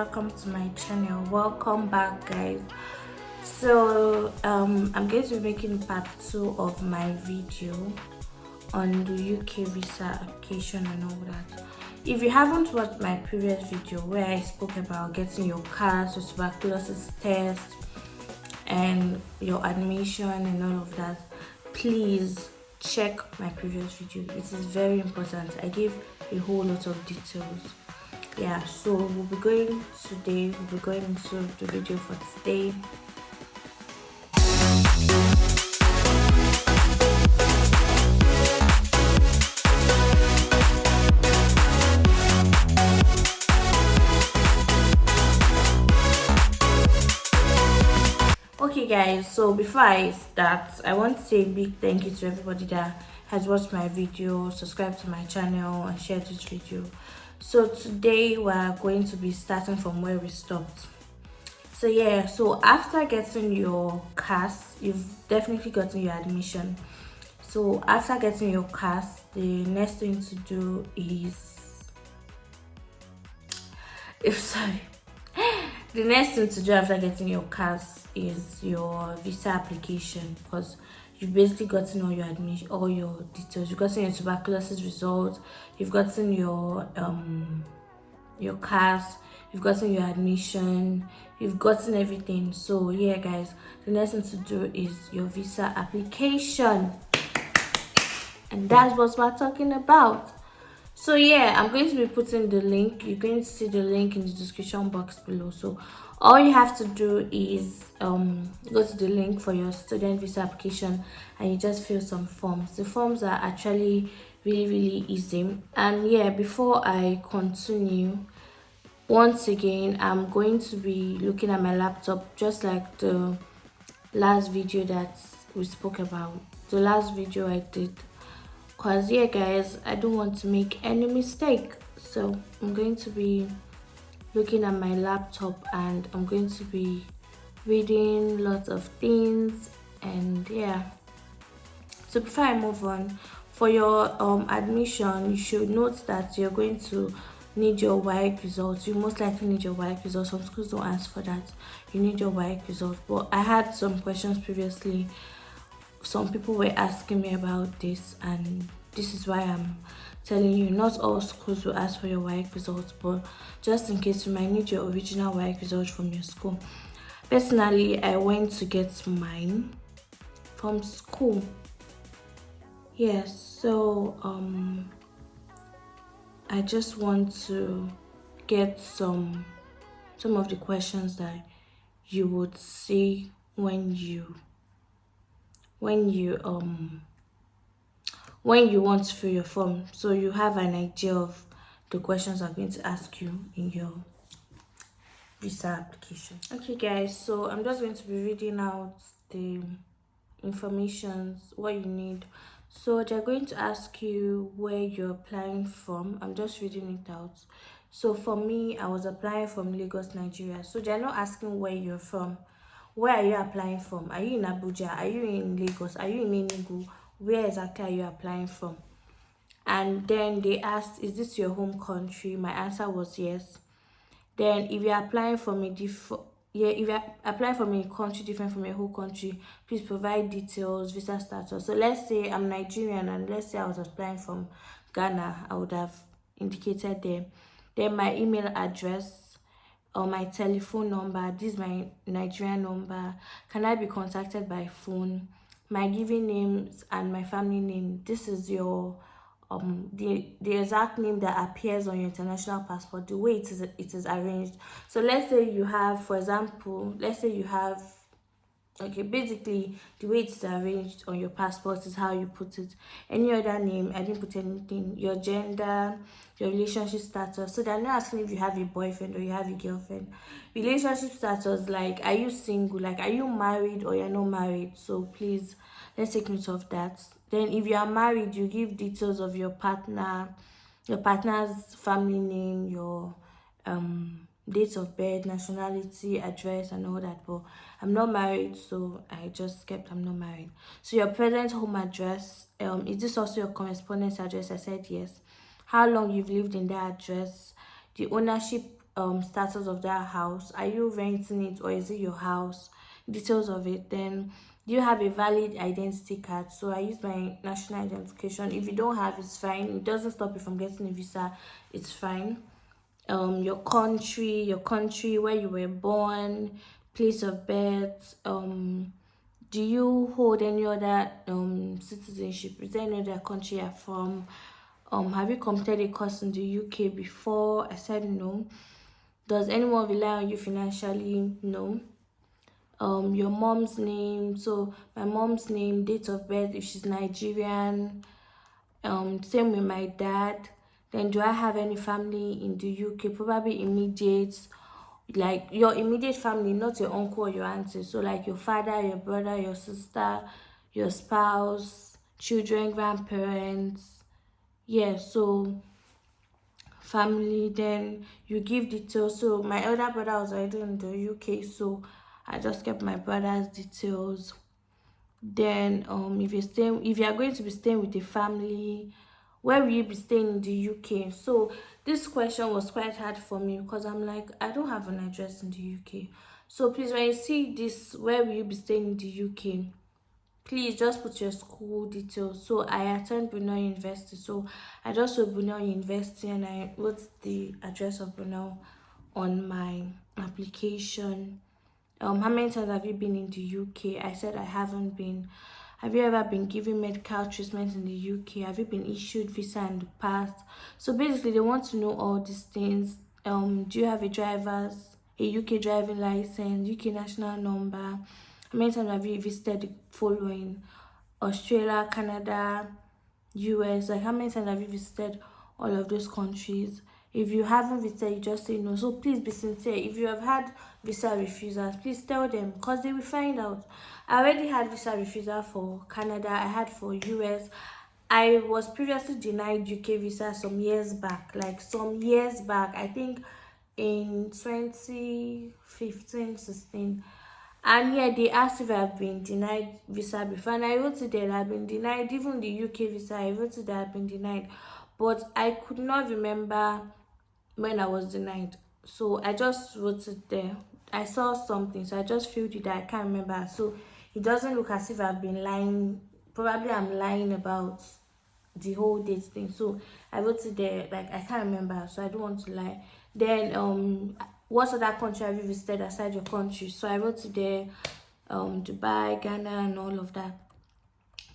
welcome to my channel. Welcome back, guys. So I'm going to be making part 2 of my video on the UK visa application and all that. If you haven't watched my previous video where I spoke about getting your CAS, your tuberculosis test, and your admission and all of that, please check my previous video. It is very important. I gave a whole lot of details. Yeah, so we'll be going into the video for today. Okay guys, so before I start, I want to say a big thank you to everybody that has watched my video, subscribed to my channel and shared this video. So today we're going to be starting from where we stopped. So yeah, so after getting your CAS, you've definitely gotten your admission. So after getting your CAS, the next thing to do is the next thing to do after getting your CAS is your visa application, because you've basically gotten all your admission, all your details. You've gotten your tuberculosis results, you've gotten your CAS, you've gotten your admission, you've gotten everything. So yeah guys, the next thing to do is your visa application, and that's what we're talking about. So yeah, I'm going to be putting the link. You're going to see the link in the description box below. So all you have to do is go to the link for your student visa application and you just fill some forms. The forms are actually really easy. And yeah, before I continue, once again, I'm going to be looking at my laptop just like the last video that we spoke about, the last video I did. Because yeah guys, I don't want to make any mistake. So I'm going to be looking at my laptop and I'm going to be reading lots of things. And yeah, so before I move on, for your admission, you should note that you're going to need your WAEC results. You most likely need your WAEC results. Some schools don't ask for that. You need your WAEC results. But I had some questions previously. Some people were asking me about this, and this is why I'm telling you, not all schools will ask for your WAEC results, but just in case, you might need your original WAEC results from your school. Personally, I went to get mine from school. Yes, so I just want to get some of the questions that you would see when you want to fill your form, so you have an idea of the questions I'm going to ask you in your visa application. Okay guys, so I'm just going to be reading out the information, what you need. So they're going to ask you where you're applying from. I'm just reading it out. So for me, I was applying from Lagos, Nigeria. So they're not asking where you're from. Where are you applying from? Are you in Abuja? Are you in Lagos? Are you in Enugu? Where exactly are you applying from? And then they asked, is this your home country? My answer was yes. Then if you're applying from if you're applying from a country different from your whole country, please provide details, visa status. So let's say I'm Nigerian and let's say I was applying from Ghana, I would have indicated there. Then my email address or my telephone number, this is my Nigerian number. Can I be contacted by phone? My given names and my family name. This is your the exact name that appears on your international passport, the way it is arranged. So let's say you have, for example, okay, basically the way it's arranged on your passport is how you put it. Any other name, I didn't put anything. Your gender, your relationship status. So they're not asking if you have a boyfriend or you have a girlfriend. Relationship status, like are you single, like are you married or you're not married. So please, let's take note of that. Then if you are married, you give details of your partner's family name, your dates of birth, nationality, address and all that. But I'm not married, so I just kept I'm not married. So your present home address, is this also your correspondence address? I said yes. How long you've lived in that address, the ownership status of that house. Are you renting it or is it your house? Details of it. Then do you have a valid identity card? So I use my national identification. If you don't have, it's fine. It doesn't stop you from getting a visa. It's fine. Your country where you were born, place of birth. Do you hold any other citizenship? Is there any other country you're from? Have you completed a course in the UK before? I said no. Does anyone rely on you financially? No. Your mom's name. So my mom's name, date of birth, if she's Nigerian. Same with my dad. Then do I have any family in the UK? Probably immediate, like your immediate family, not your uncle or your auntie. So like your father, your brother, your sister, your spouse, children, grandparents. Yeah, so family. Then you give details. So my elder brother was already in the UK, so I just kept my brother's details. Then if you are going to be staying with a family, where will you be staying in the UK? So this question was quite hard for me because I'm like, I don't have an address in the UK. So please, when you see this, where will you be staying in the UK, please just put your school details. So I attend Brunel University, so I just wrote Brunel University and I wrote the address of Brunel on my application. How many times have you been in the UK? I said I haven't been. Have you ever been given medical treatment in the UK? Have you been issued visa in the past? So basically they want to know all these things. Do you have a UK driving license, UK national number? How many times have you visited the following? Australia, Canada, US? Like how many times have you visited all of those countries? If you haven't visited, you just say no. So please be sincere. If you have had visa refusals, please tell them because they will find out. I already had visa refusal for Canada. I had for US. I was previously denied UK visa some years back. Like some years back. I think in 2015, 16. And yeah, they asked if I've been denied visa before, and I wrote it that I've been denied. Even the UK visa, I wrote it that I've been denied, but I could not remember when I was denied. So I just wrote it there. I saw something, so I just filled it that I can't remember. So it doesn't look as if I've been lying. Probably I'm lying about the whole date thing. So I wrote it there, like I can't remember, so I don't want to lie. Then what other country have you visited aside your country? So I wrote it there, Dubai, Ghana, and all of that.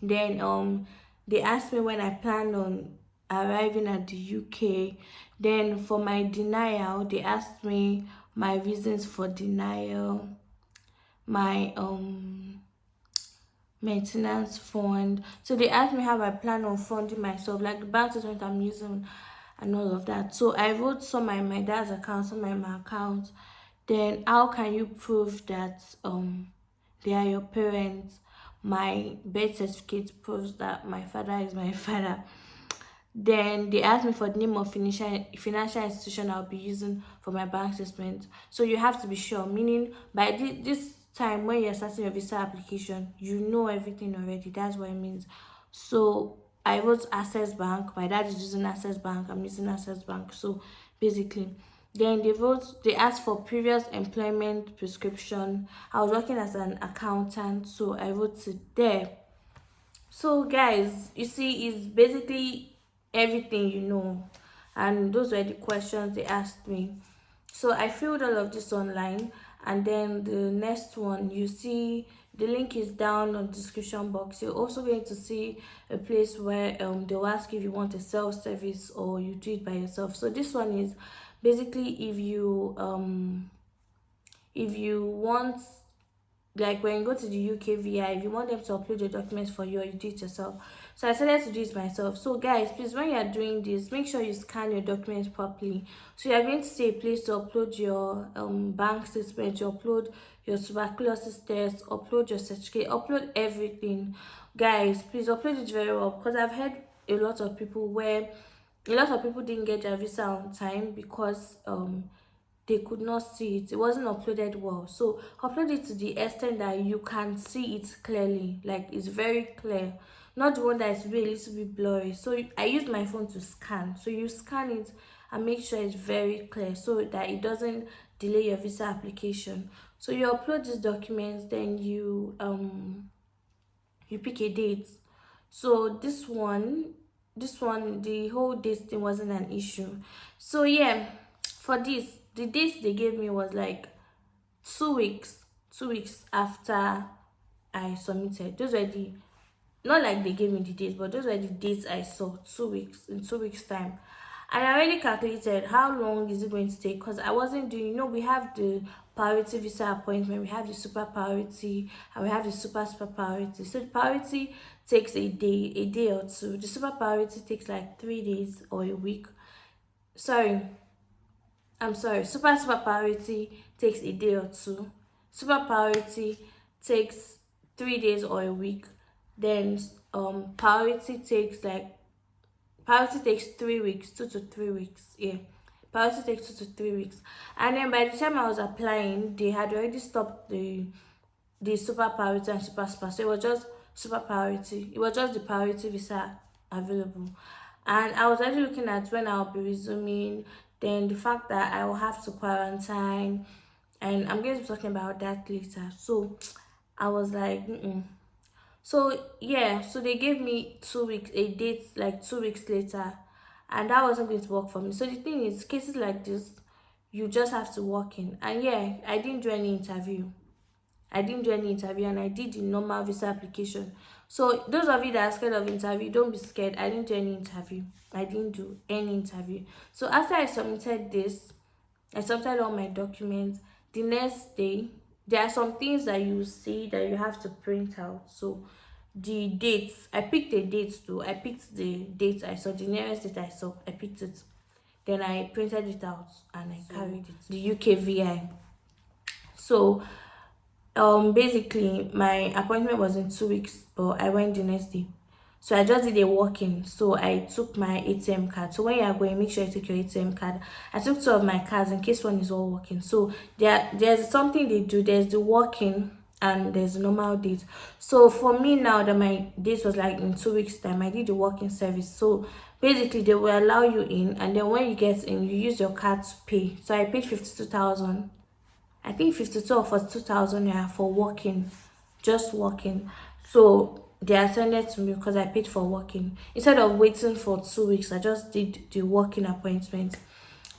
Then they asked me when I plan on arriving at the UK. Then for my denial, they asked me my reasons for denial, my maintenance fund. So they asked me how I plan on funding myself, like the bank statement I'm using and all of that. So I wrote some in my dad's account, some in my account. Then how can you prove that they are your parents? My birth certificate proves that my father is my father. Then they asked me for the name of financial institution I'll be using for my bank statement. So you have to be sure, meaning by this time when you're starting your visa application, you know everything already. That's what it means. So I wrote Access Bank. My dad is using Access Bank. I'm using Access Bank. So basically, then they asked for previous employment prescription. I was working as an accountant, so I wrote it there. So guys, you see, it's basically everything you know, and those were the questions they asked me. So I filled all of this online, and then the next one, you see the link is down on the description box. You're also going to see a place where they'll ask if you want a self-service or you do it by yourself. So this one is basically if you want, like when you go to the UKVI, if you want them to upload your documents for you or you do it yourself. So I decided to do it myself. So guys, please, when you are doing this, make sure you scan your documents properly. So you are going to see a place to upload your bank statement, you upload your tuberculosis test, upload your certificate, upload everything. Guys, please upload it very well, because I've heard a lot of people didn't get their visa on time because they could not see it wasn't uploaded well. So upload it to the extent that you can see it clearly, like it's very clear, not the one that is really a little bit blurry. So I used my phone to scan, so you scan it and make sure it's very clear so that it doesn't delay your visa application. So you upload these documents, then you pick a date. So this one the whole date thing wasn't an issue. So yeah, for this, the dates they gave me was like 2 weeks, 2 weeks after I submitted. Those were the, not like they gave me the dates, but those were the dates I saw. 2 weeks, in 2 weeks time. And I already calculated how long is it going to take, because I wasn't doing, we have the priority visa appointment, we have the super priority, and we have the super priority. So the priority takes a day or two. The super priority takes like 3 days or a week. I'm sorry, super priority takes a day or two. Super priority takes 3 days or a week. Then priority takes 3 weeks, 2 to 3 weeks. Yeah. Priority takes 2 to 3 weeks. And then by the time I was applying, they had already stopped the super priority and super. So it was just super priority. It was just the priority visa available. And I was already looking at when I'll be resuming, then the fact that I will have to quarantine, and I'm going to be talking about that later. So I was like, so yeah, so they gave me 2 weeks, a date like 2 weeks later, and that wasn't going to work for me. So the thing is, cases like this, you just have to walk in. And yeah, I didn't do any interview. And I did the normal visa application. So those of you that are scared of interview, don't be scared. I didn't do any interview. I didn't do any interview. So after I submitted this, I submitted all my documents. The next day, there are some things that you see that you have to print out. So the dates, I picked the dates too. I picked the date I saw, the nearest date I saw. I picked it. Then I printed it out and I carried it. The UKVI. So basically my appointment was in 2 weeks, but I went the next day. So I just did a walk-in. So I took my ATM card. So when you are going, make sure you take your ATM card. I took 2 of my cards in case one is all working. So there's something they do. There's the walk-in and there's the normal date. So for me now that my date was like in 2 weeks time, I did the walk-in service. So basically they will allow you in, and then when you get in, you use your card to pay. So I paid 52,000. I think 52 or 42,000 naira for walking, just walking. So they attended to me because I paid for walking. Instead of waiting for 2 weeks, I just did the walking appointment.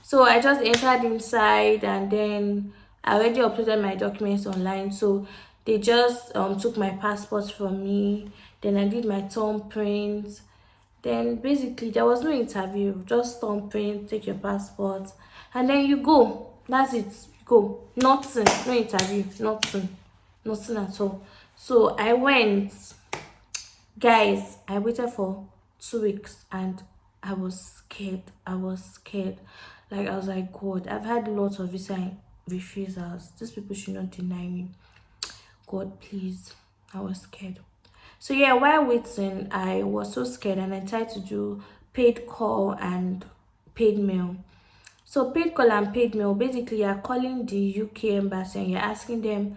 So I just entered inside, and then I already uploaded my documents online. So they just took my passport from me. Then I did my thumbprint. Then basically there was no interview, just thumbprint, take your passport, and then you go. That's it. Go. Nothing. No interview. Nothing at all. So I went. Guys, I waited for 2 weeks and I was scared. Like, I was like, God, I've had lots of visa refusals. These people should not deny me. God, please. I was scared. So yeah, while waiting, I was so scared and I tried to do paid call and paid mail. So paid call and paid mail, basically you're calling the UK embassy and you're asking them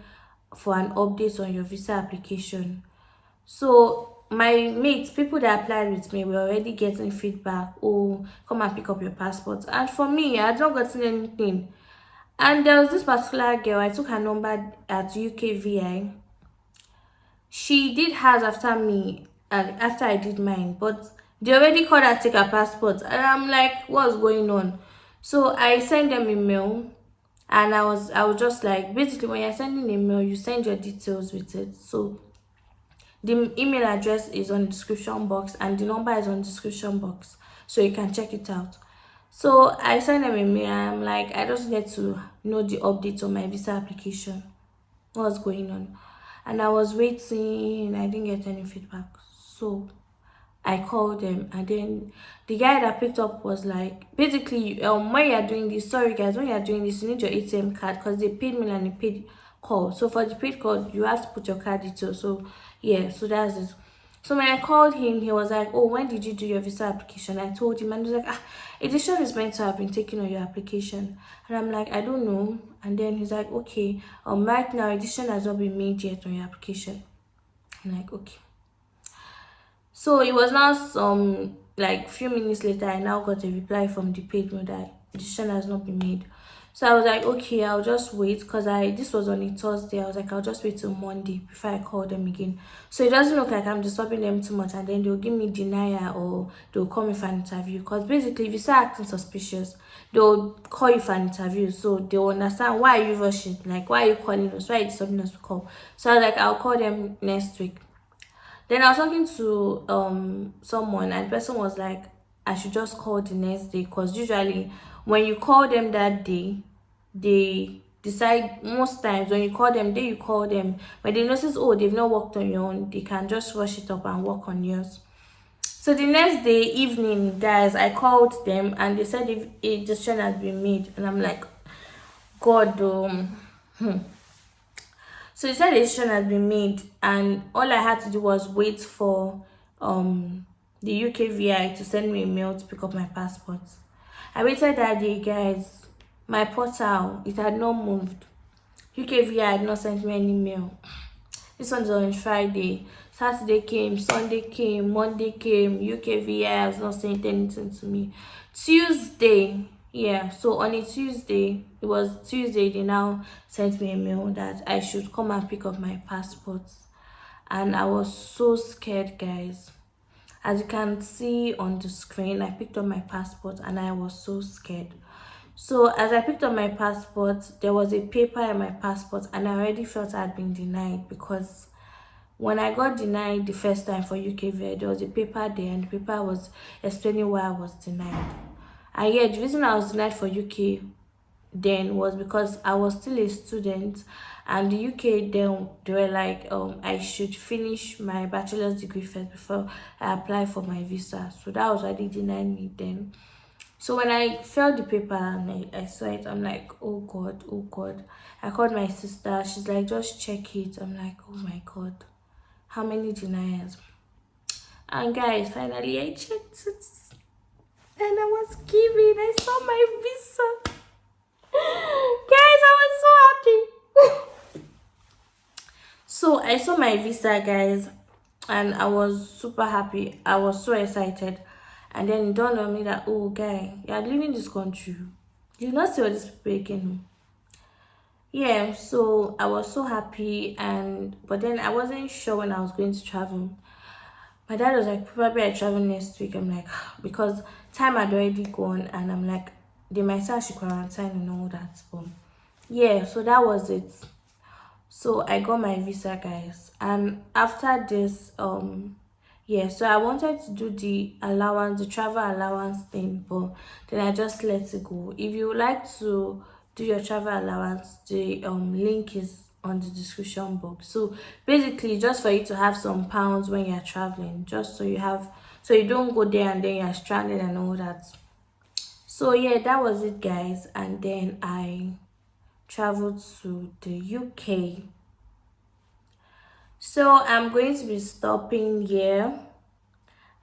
for an update on your visa application. So my mates, people that applied with me, were already getting feedback. Oh, come and pick up your passport. And for me, I had not gotten anything. And there was this particular girl, I took her number at UKVI. She did hers after me and after I did mine, but they already called her to take her passport. And I'm like, what's going on? So I sent them a mail, and I was just like, basically when you're sending a mail, you send your details with it. So the email address is on the description box and the number is on the description box, so you can check it out. So I sent them a mail and I'm like, I just need to know the update on my visa application. What's going on? And I was waiting, I didn't get any feedback. So I called them, and then the guy that picked up was like, basically, when you're doing this, sorry guys, when you're doing this, you need your ATM card because they paid me and they paid call. So for the paid call, you have to put your card details. So yeah, so that's it. So when I called him, he was like, oh, when did you do your visa application? I told him, and he was like, a decision is meant to have been taken on your application. And I'm like, I don't know. And then he's like, okay, right now a decision has not been made yet on your application. I'm like, okay. So it was now like few minutes later, I now got a reply from the paid mail that decision has not been made. So I was like, okay, I'll just wait, because this was on a Thursday. I was like, I'll just wait till Monday before I call them again. So it doesn't look like I'm disturbing them too much, and then they'll give me denial or they'll call me for an interview. Because basically, if you start acting suspicious, they'll call you for an interview. So they'll understand, why are you rushing? Like, why are you calling us? Why are you disturbing us to call? So I was like, I'll call them next week. Then I was talking to someone, and the person was like, I should just call the next day, because usually when you call them that day, they decide. Most times when you call them, when they notice, oh, they've not worked on your own, they can just rush it up and work on yours. So the next day evening, guys, I called them and they said if a decision has been made, and I'm like, God, So they said a decision has been made, and all I had to do was wait for the UKVI to send me a mail to pick up my passport. I waited that day, guys. My portal, it had not moved. UKVI had not sent me any mail. This one's on Friday. Saturday came, Sunday came, Monday came. UKVI has not sent anything to me. Tuesday, yeah, so on a Tuesday, it was Tuesday, they now sent me a mail that I should come and pick up my passport. And I was so scared, guys. As you can see on the screen, I picked up my passport and I was so scared. So as I picked up my passport, there was a paper in my passport, and I already felt I had been denied, because when I got denied the first time for UKVI, there was a paper there, and the paper was explaining why I was denied. And yeah, the reason I was denied for UK then was because I was still a student, and the UK then, they were like, I should finish my bachelor's degree first before I apply for my visa. So that was why they denied me then. So when I felt the paper and I saw it, I'm like, oh God, oh God. I called my sister. She's like, just check it. I'm like, oh my God, how many deniers? And guys, finally I checked it, and I was given. I saw my visa. Guys, I was so happy. So I saw my visa, guys, and I was super happy. I was so excited. And then it dawned on me that, oh, guy, you are leaving this country. You not see all these people again. Yeah, so I was so happy, but then I wasn't sure when I was going to travel. My dad was like, probably I travel next week. I'm like, because time had already gone, and I'm like, they might say I should quarantine and all that. But yeah, so that was it. So I got my visa, guys, and after this, yeah, so I wanted to do the travel allowance thing, but then I just let it go. If you would like to do your travel allowance, the link is on the description box. So basically, just for you to have some pounds when you're traveling, just so you don't go there and then you're stranded and all that. So yeah, that was it, guys. And then I traveled to the UK. So I'm going to be stopping here,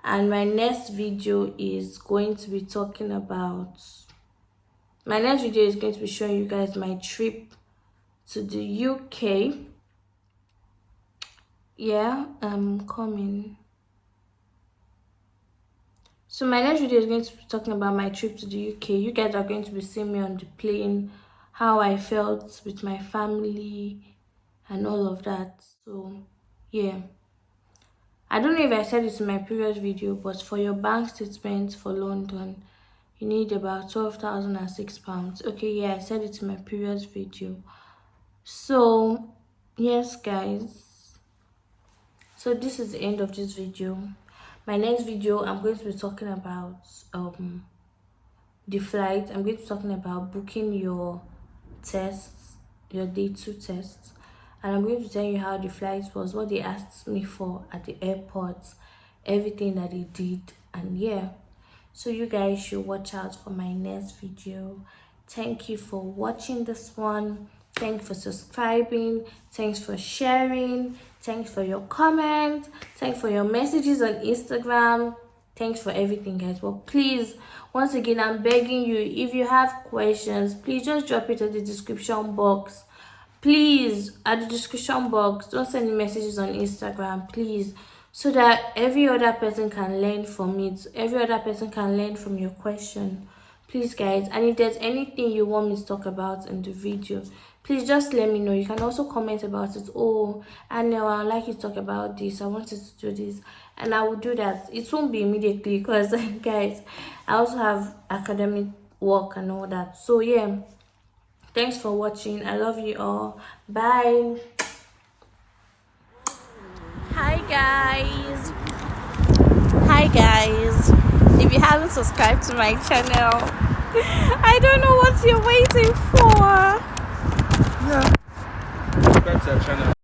and my next video is going to be showing you guys my trip to the UK. Yeah, I'm coming. So my next video is going to be talking about my trip to the UK. You guys are going to be seeing me on the plane, how I felt with my family and all of that. So yeah, I don't know if I said it in my previous video, but for your bank statement for London, you need about £12,006. Okay, yeah, I said it in my previous video. So yes, guys, so this is the end of this video. My next video, I'm going to be talking about the flight. I'm going to be talking about booking your tests, your day 2 tests, and I'm going to tell you how the flight was, what they asked me for at the airport, everything that they did. And yeah, so you guys should watch out for my next video. Thank you for watching this one. Thanks for subscribing. Thanks for sharing. Thanks for your comments. Thanks for your messages on Instagram. Thanks for everything, guys. But please, once again, I'm begging you, if you have questions, please just drop it at the description box. Please, at the description box. Don't send me messages on Instagram, please. so that every other person can learn from it. Every other person can learn from your question. Please guys, and if there's anything you want me to talk about in the video, please just let me know. You can also comment about it. Oh, I know I'd like you to talk about this, I wanted to do this, and I will do that. It won't be immediately because guys, I also have academic work and all that. So yeah, thanks for watching. I love you all. Bye. Hi guys. Hi guys. If you haven't subscribed to my channel, I don't know what you're waiting for. Yeah. Subscribe to our channel.